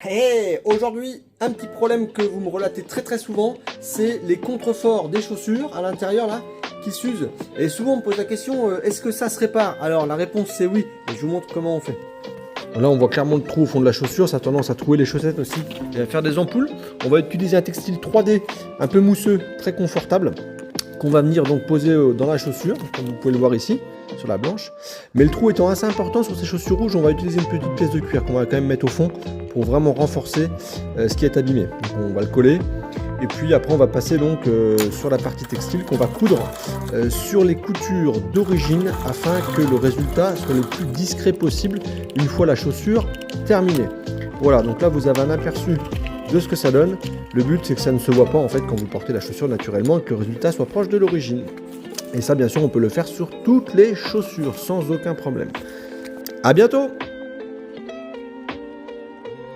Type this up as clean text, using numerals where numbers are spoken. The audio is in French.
Hey, aujourd'hui, un petit problème que vous me relatez très souvent, c'est les contreforts des chaussures à l'intérieur là qui s'usent. Et souvent on me pose la question, est-ce que ça se répare? Alors la réponse c'est oui, et je vous montre comment on fait. Là on voit clairement le trou au fond de la chaussure, ça a tendance à trouer les chaussettes aussi et à faire des ampoules. On va utiliser un textile 3D un peu mousseux, très confortable, qu'on va venir donc poser dans la chaussure, comme vous pouvez le voir ici, sur la blanche. Mais le trou étant assez important sur ces chaussures rouges, on va utiliser une petite pièce de cuir qu'on va quand même mettre au fond pour vraiment renforcer ce qui est abîmé. Donc on va le coller. Et puis après on va passer donc sur la partie textile qu'on va coudre sur les coutures d'origine afin que le résultat soit le plus discret possible une fois la chaussure terminée. Voilà, donc là vous avez un aperçu de ce que ça donne. Le but c'est que ça ne se voit pas en fait quand vous portez la chaussure naturellement et que le résultat soit proche de l'origine. Et ça bien sûr on peut le faire sur toutes les chaussures sans aucun problème. À bientôt!